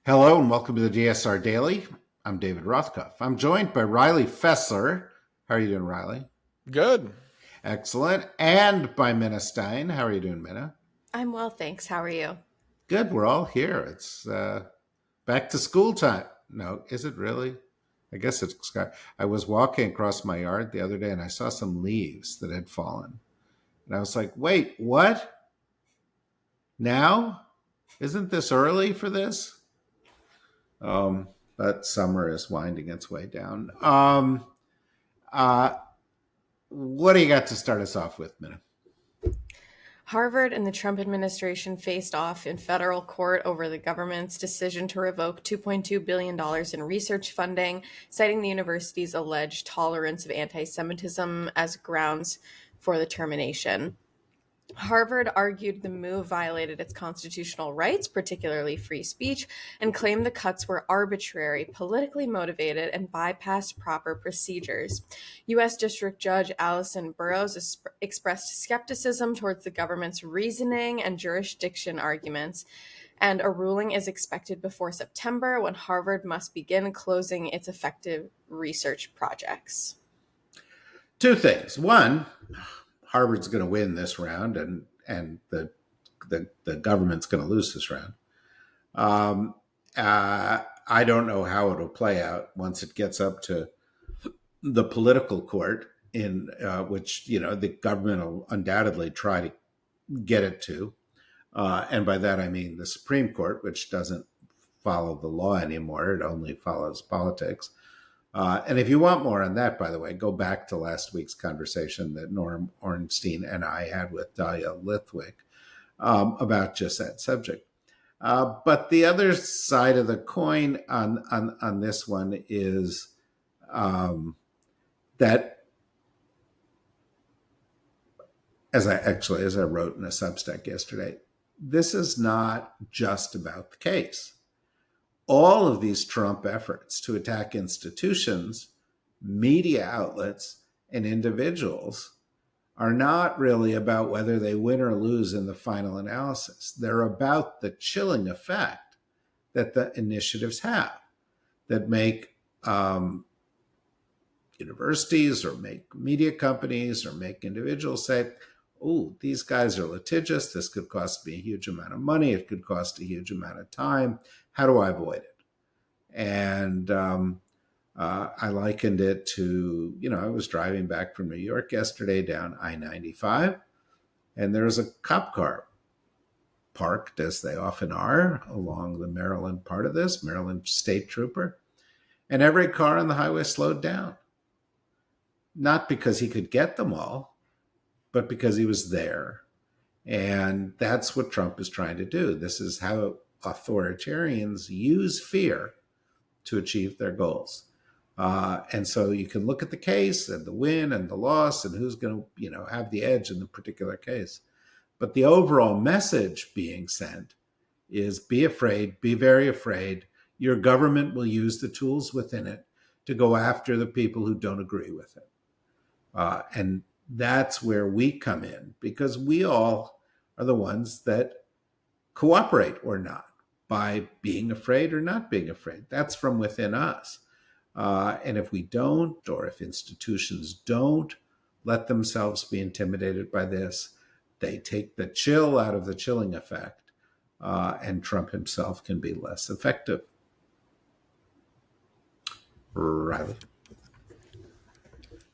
Hello and welcome to the DSR Daily. I'm David Rothkopf. I'm joined by Riley Fessler. How are you doing, Riley? Good. Excellent. And by Minna Stein. How are you doing, Minna? I'm well, thanks. How are you? Good. We're all here. It's back to school time. No, is it really? I guess it's. I was walking across my yard the other day and I saw some leaves that had fallen. And I was like, wait, what? Now? Isn't this early for this? But summer is winding its way down. Uh, what do you got to start us off with, Minna? Harvard and the Trump administration faced off in federal court over the government's decision to revoke $2.2 billion in research funding, citing the university's alleged tolerance of anti-Semitism as grounds for the termination. Harvard argued the move violated its constitutional rights, particularly free speech, and claimed the cuts were arbitrary, politically motivated, and bypassed proper procedures. U.S. District Judge Allison Burroughs expressed skepticism towards the government's reasoning and jurisdiction arguments, and a ruling is expected before September, when Harvard must begin closing its effective research projects. Two things. One, Harvard's going to win this round, and the government's going to lose this round. I don't know how it'll play out once it gets up to the political court, in which the government will undoubtedly try to get it to, and by that I mean the Supreme Court, which doesn't follow the law anymore; it only follows politics. And if you want more on that, by the way, go back to last week's conversation that Norm Ornstein and I had with Dahlia Lithwick about just that subject. But the other side of the coin on this one is that, as I wrote in a Substack yesterday, this is not just about the case. All of these Trump efforts to attack institutions, media outlets, and individuals are not really about whether they win or lose in the final analysis. They're about the chilling effect that the initiatives have that make universities or make media companies or make individuals say, oh, these guys are litigious. This could cost me a huge amount of money. It could cost a huge amount of time. How do I avoid it? And I likened it to, I was driving back from New York yesterday down I-95, and there was a cop car parked, as they often are, along the Maryland part of this, Maryland State Trooper. And every car on the highway slowed down. Not because he could get them all, but because he was there. And that's what Trump is trying to do. This is how authoritarians use fear to achieve their goals. And so you can look at the case and the win and the loss and who's going to, have the edge in the particular case. But the overall message being sent is be afraid, be very afraid. Your government will use the tools within it to go after the people who don't agree with it. And that's where we come in, because we all are the ones that cooperate or not by being afraid or not being afraid. That's from within us. And if we don't, or if institutions don't let themselves be intimidated by this, they take the chill out of the chilling effect, and Trump himself can be less effective. Riley.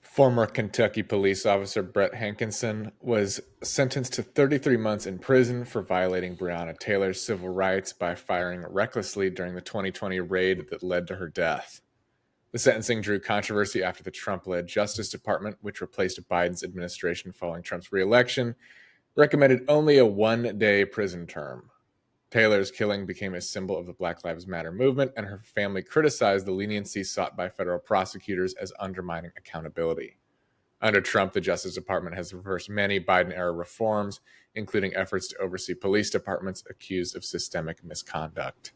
Former Kentucky police officer Brett Hankinson was sentenced to 33 months in prison for violating Breonna Taylor's civil rights by firing recklessly during the 2020 raid that led to her death. The sentencing drew controversy after the Trump-led Justice Department, which replaced Biden's administration following Trump's re-election, recommended only a one-day prison term. Taylor's killing became a symbol of the Black Lives Matter movement, and her family criticized the leniency sought by federal prosecutors as undermining accountability. Under Trump, the Justice Department has reversed many Biden-era reforms, including efforts to oversee police departments accused of systemic misconduct.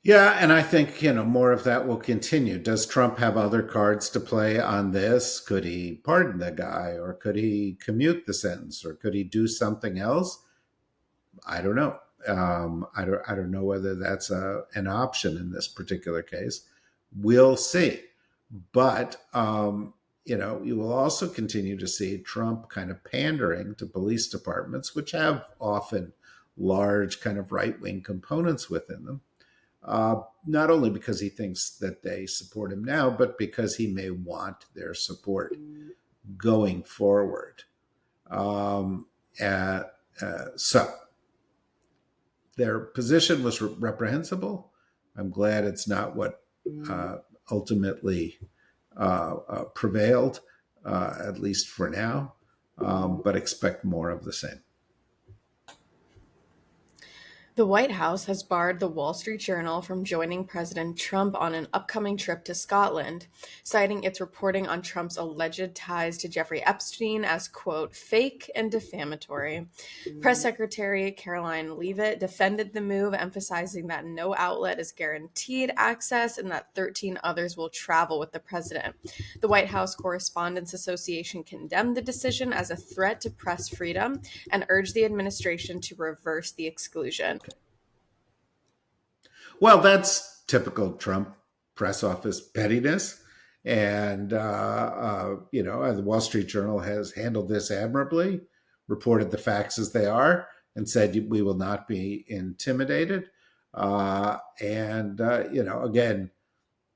Yeah, and I think, more of that will continue. Does Trump have other cards to play on this? Could he pardon the guy, or could he commute the sentence, or could he do something else? I don't know. I don't know whether that's an option in this particular case. We'll see. But you will also continue to see Trump kind of pandering to police departments, which have often large kind of right-wing components within them. Not only because he thinks that they support him now, but because he may want their support going forward. Um, uh, so their position was reprehensible. I'm glad it's not what ultimately prevailed, at least for now, but expect more of the same. The White House has barred the Wall Street Journal from joining President Trump on an upcoming trip to Scotland, citing its reporting on Trump's alleged ties to Jeffrey Epstein as, quote, fake and defamatory. Press Secretary Caroline Leavitt defended the move, emphasizing that no outlet is guaranteed access and that 13 others will travel with the president. The White House Correspondents Association condemned the decision as a threat to press freedom and urged the administration to reverse the exclusion. Well, that's typical Trump press office pettiness. And, the Wall Street Journal has handled this admirably, reported the facts as they are, and said we will not be intimidated. Again,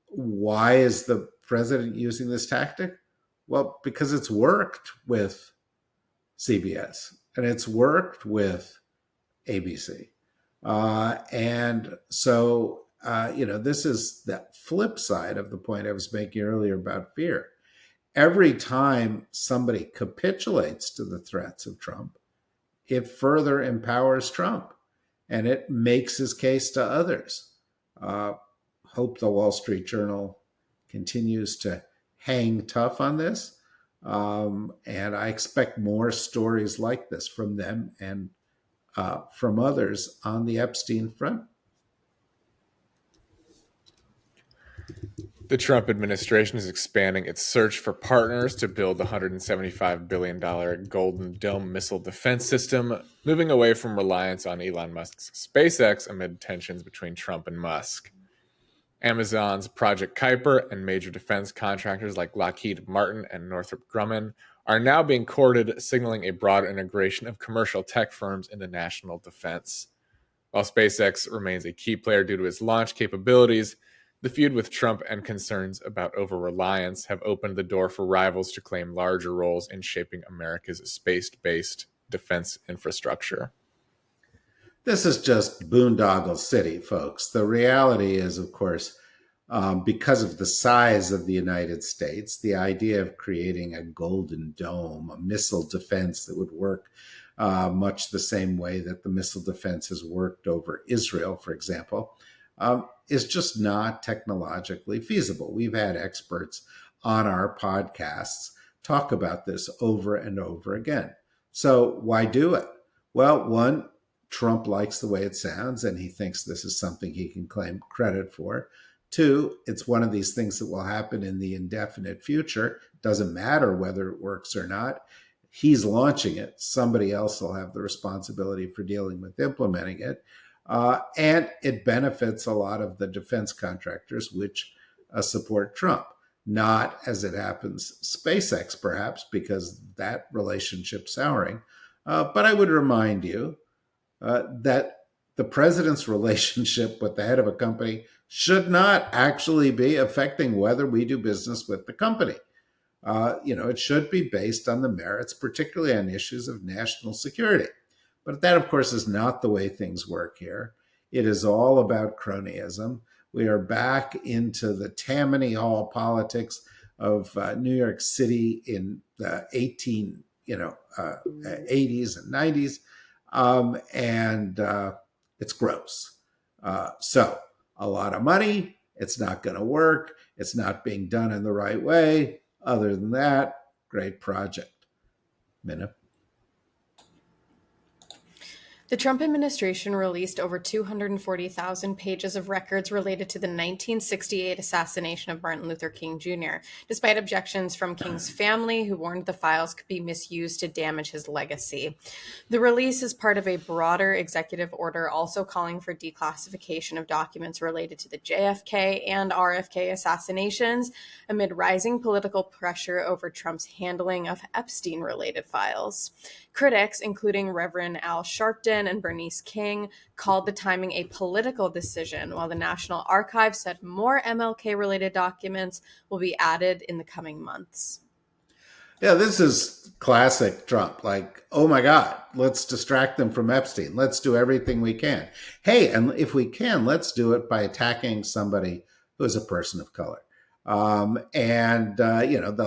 why is the president using this tactic? Well, because it's worked with CBS and it's worked with ABC. This is the flip side of the point I was making earlier about fear. Every time somebody capitulates to the threats of Trump, it further empowers Trump and it makes his case to others. Hope the Wall Street Journal continues to hang tough on this. And I expect more stories like this from them and from others on the Epstein front. The Trump administration is expanding its search for partners to build the $175 billion Golden Dome missile defense system, moving away from reliance on Elon Musk's SpaceX amid tensions between Trump and Musk. Amazon's Project Kuiper and major defense contractors like Lockheed Martin and Northrop Grumman are now being courted, signaling a broad integration of commercial tech firms into national defense. While SpaceX remains a key player due to its launch capabilities, the feud with Trump and concerns about over-reliance have opened the door for rivals to claim larger roles in shaping America's space-based defense infrastructure. This is just boondoggle city, folks. The reality is, of course, because of the size of the United States, the idea of creating a golden dome, a missile defense that would work much the same way that the missile defense has worked over Israel, for example, is just not technologically feasible. We've had experts on our podcasts talk about this over and over again. So why do it? Well, one, Trump likes the way it sounds, and he thinks this is something he can claim credit for. Two, it's one of these things that will happen in the indefinite future. Doesn't matter whether it works or not. He's launching it. Somebody else will have the responsibility for dealing with implementing it. And it benefits a lot of the defense contractors, which support Trump. Not, as it happens, SpaceX, perhaps, because that relationship's souring. But I would remind you that the president's relationship with the head of a company should not actually be affecting whether we do business with the company. It should be based on the merits, particularly on issues of national security. But that, of course, is not the way things work here. It is all about cronyism. We are back into the Tammany Hall politics of New York City in the 80s and 90s. It's gross. So a lot of money. It's not going to work. It's not being done in the right way. Other than that, great project. Minna? The Trump administration released over 240,000 pages of records related to the 1968 assassination of Martin Luther King Jr., despite objections from King's family, who warned the files could be misused to damage his legacy. The release is part of a broader executive order also calling for declassification of documents related to the JFK and RFK assassinations amid rising political pressure over Trump's handling of Epstein-related files. Critics, including Reverend Al Sharpton and Bernice King, called the timing a political decision, while the National Archives said more MLK-related documents will be added in the coming months. Yeah, this is classic Trump. Like, oh my God, let's distract them from Epstein. Let's do everything we can. Hey, and if we can, let's do it by attacking somebody who is a person of color. They'll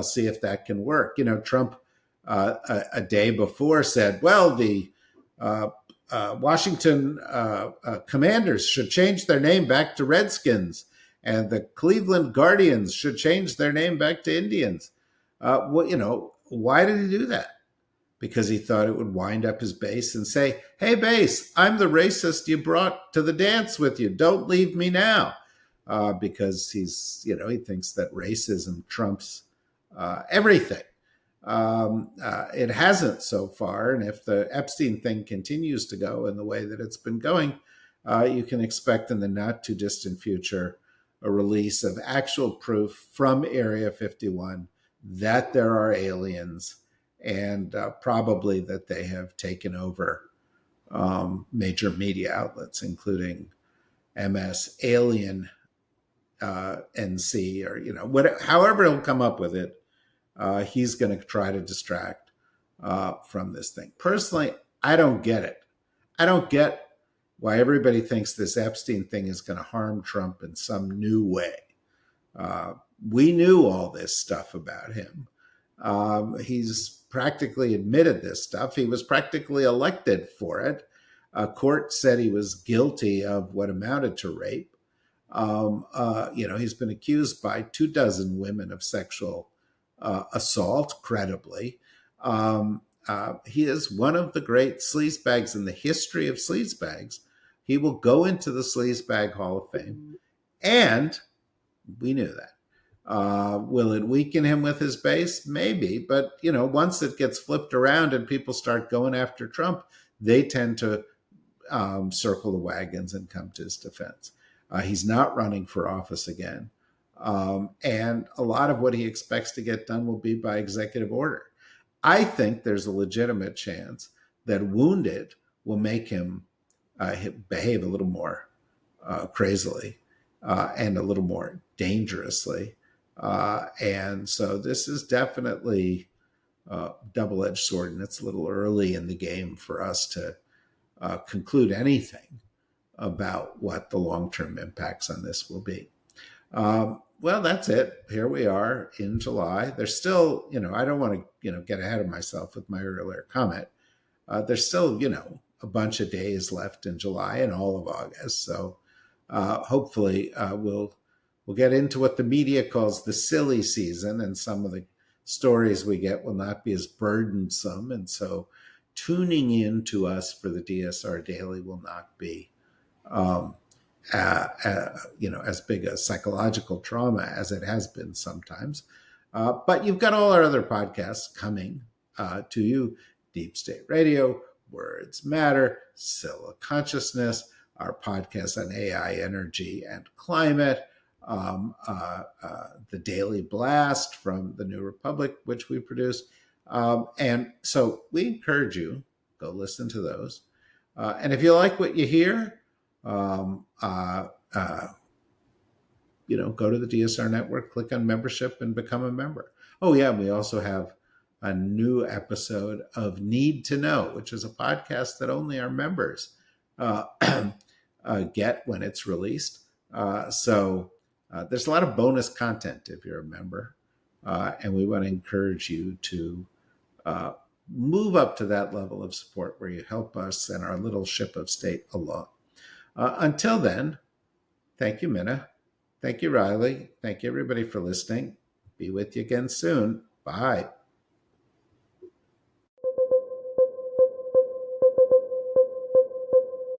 see if that can work. Trump a day before said, well, the Washington Commanders should change their name back to Redskins, and the Cleveland Guardians should change their name back to Indians. Why did he do that? Because he thought it would wind up his base and say, hey, base, I'm the racist you brought to the dance with you. Don't leave me now. Because he thinks that racism trumps everything. It hasn't so far. And if the Epstein thing continues to go in the way that it's been going, you can expect in the not too distant future a release of actual proof from Area 51 that there are aliens, and probably that they have taken over major media outlets, including MS Alien NC, or however he'll come up with it. He's going to try to distract from this thing. Personally, I don't get it. I don't get why everybody thinks this Epstein thing is going to harm Trump in some new way. We knew all this stuff about him. He's practically admitted this stuff. He was practically elected for it. A court said he was guilty of what amounted to rape. He's been accused by 24 women of sexual assault, credibly. He is one of the great sleazebags in the history of sleazebags. He will go into the Sleazebag Hall of Fame, and we knew that. Will it weaken him with his base? Maybe, but once it gets flipped around and people start going after Trump, they tend to circle the wagons and come to his defense. He's not running for office again. And a lot of what he expects to get done will be by executive order. I think there's a legitimate chance that wounded will make him behave a little more crazily and a little more dangerously. And so this is definitely a double-edged sword, and it's a little early in the game for us to conclude anything about what the long-term impacts on this will be. Well, that's it. Here we are in July. There's still, I don't want to, get ahead of myself with my earlier comment. There's still, a bunch of days left in July and all of August. So hopefully we'll get into what the media calls the silly season, and some of the stories we get will not be as burdensome. And so tuning in to us for the DSR Daily will not be as big a psychological trauma as it has been sometimes. But you've got all our other podcasts coming to you: Deep State Radio, Words Matter, Scylla Consciousness, our podcast on AI, energy, and climate, the Daily Blast from the New Republic, which we produce. And so we encourage you, go listen to those. And if you like what you hear, go to the DSR network, click on membership, and become a member. Oh yeah, and we also have a new episode of Need to Know, which is a podcast that only our members get when it's released. So there's a lot of bonus content if you're a member, and we want to encourage you to move up to that level of support where you help us and our little ship of state along. Until then, thank you, Minna. Thank you, Riley. Thank you, everybody, for listening. Be with you again soon. Bye.